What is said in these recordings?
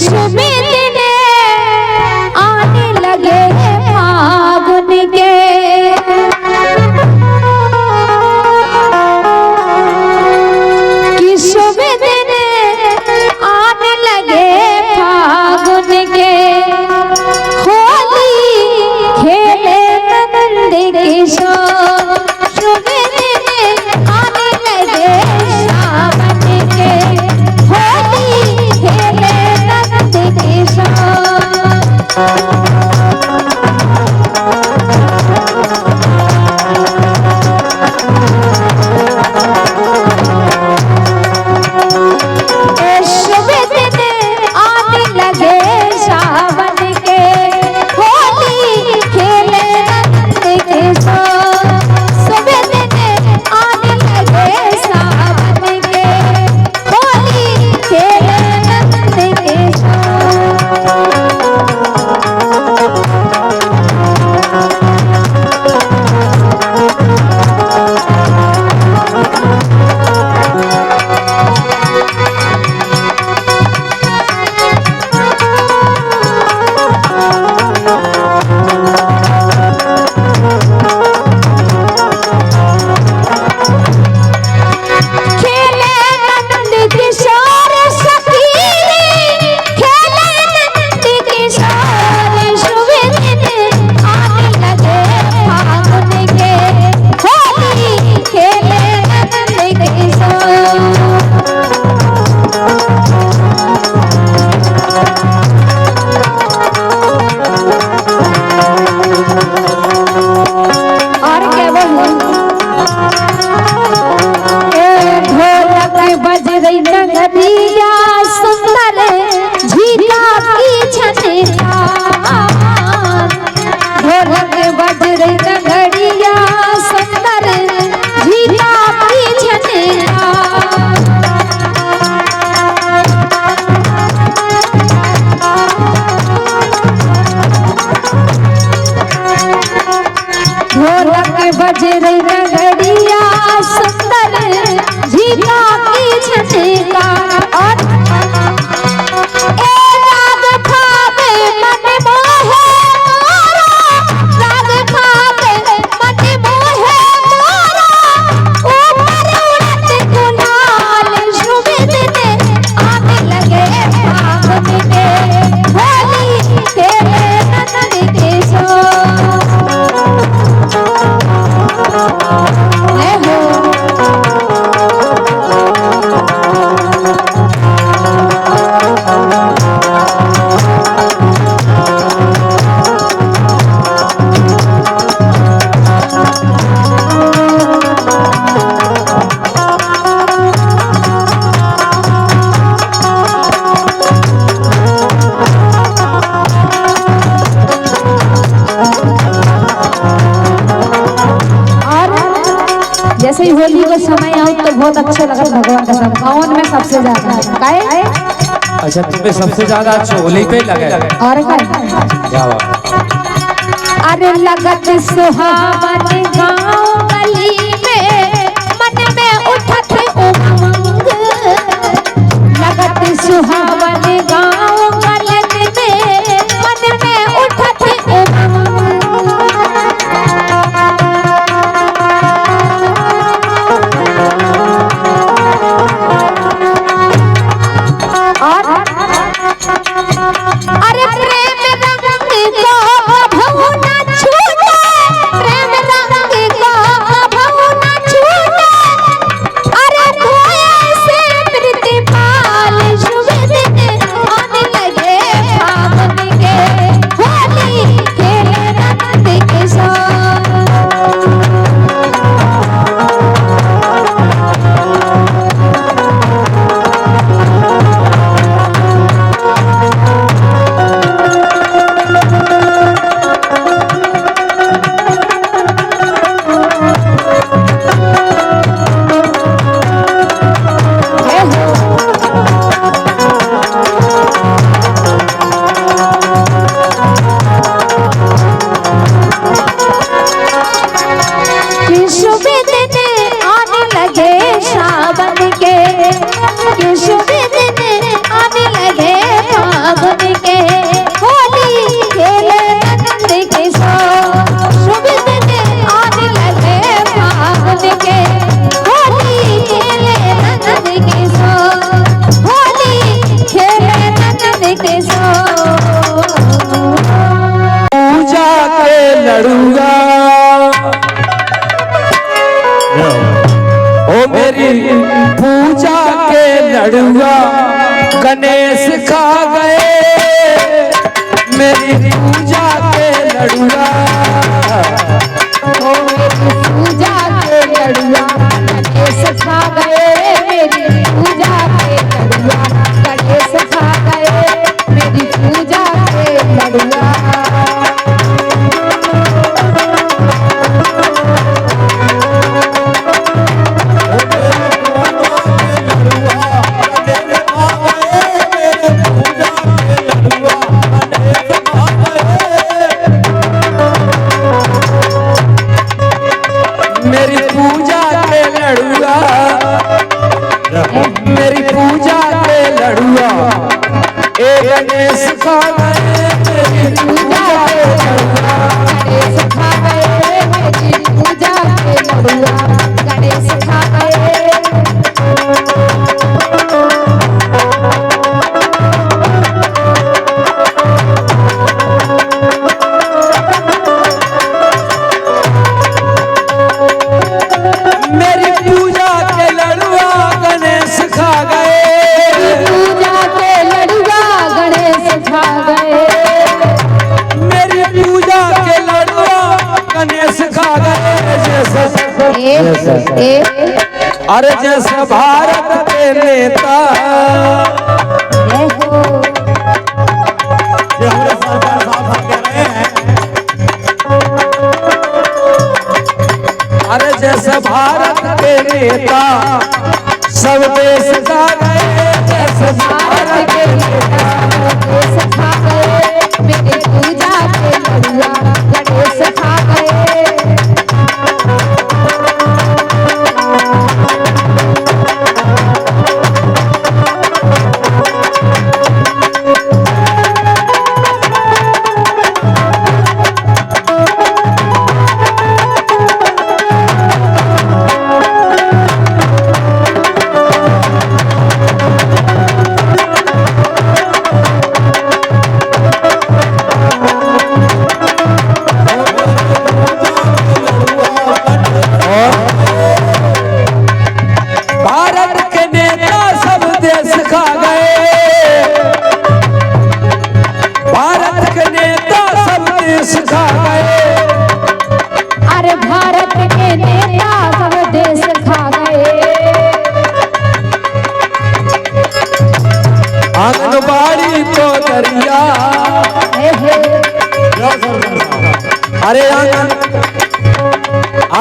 शुभ दिन आने लगे फागुन के, कि शुभ दिन आने लगे फागुन के, होली खेले नंद किशोर। शुभ दिन आने लगे सावन के, होली खेले नंद किशोर। जैसे ही होली का समय आओ तो बहुत अच्छा लगा भगवान का सब कौन में सबसे ज्यादा काहे। अच्छा तुम्हें सबसे ज्यादा अच्छा होली पे लगे और क्या बात। अरे लगत सुहावन गाँव गली में मन में उठत उमंग, लगत सुहावन गाँव गली में मन में उठत उमंग। अरे प्रेम रंग को भवना छूटे, प्रेम रंग को भवना छूटे, अरे धोए से प्रतिपाल शुभ दिन छूटे सो पूजा के लड़ूंगा ओ मेरी पूजा के लड़ूंगा गणेश खा गए मेरी पूजा के लड़ूंगा ओ मेरी पूजा के लड़ुआ गणेश खा गए मेरी पूजा के लड़ुआ गणेश खा गए मेरी पूजा के लड़ुआ मेरी पूजा के लड़ुआ मेरी पूजा के लड़ुआ ए गणेश खा गए मेरी पूजा के लड़ुआ गणेश खा गए मेरी पूजा के लड़ुआ गणेश खा गए मेरी पूजा के लड़ुआ गणेश खा गए पूजा के लड़ुआ गणेश खा गए मेरी पूजा के लड़ुआ गणेश खा गए जैसे अरे जैसे भारत के नेता अरे जैसे भारत के नेता सब देश खा गए जैसे भारत के नेता गणेश खा गए मेरी पूजा के लड़ुआ गणेश खा गए भारत के नेता सब देश खा गए भारत के नेता सब देश खा गए अरे भारत के नेता सब देश खा गए आंगनबाड़ी तो दरिया अरे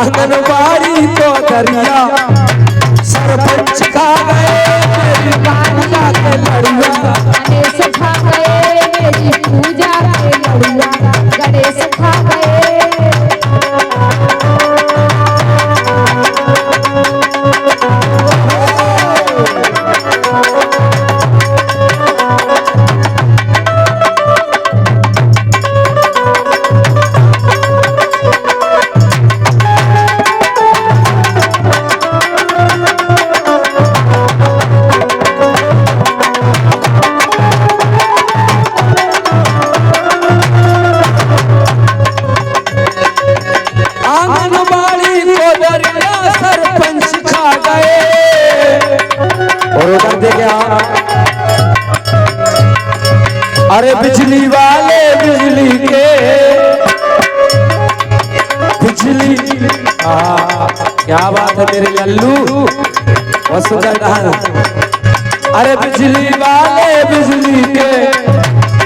आंगनबाड़ी तो दरिया सरपंच खा गए मेरी पूजा के लड़ुआ गणेश खा गए मेरी पूजा के लड़ुआ गणेश खा गए आंगनबाड़ी तो दरिया सरपंच खा गए और उधर देखे अरे बिजली वाले बिजली के बिजली क्या बात है मेरे लल्लू वसुधर अरे बिजली वाले बिजली के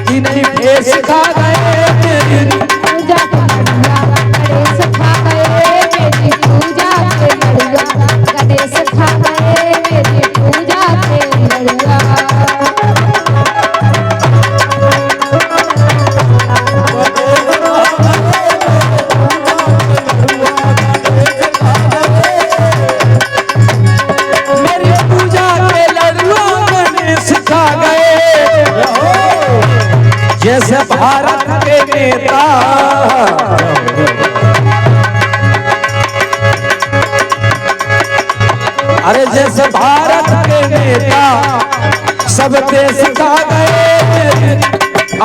कि नहीं भेस खा गए मेरी पूजा के लड़ुआ गणेश खा गए मेरी पूजा के लड़ुआ गणेश खा गए मेरी पूजा के लड़ुआ मेरी पूजा के लड़ुआ गणेश खा गए जैसे भारत के नेता अरे जैसे भारत के नेता सब देश खा गए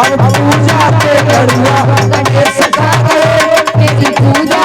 अब पूजा के लड़ुआ गणेश खा गए मेरी पूजा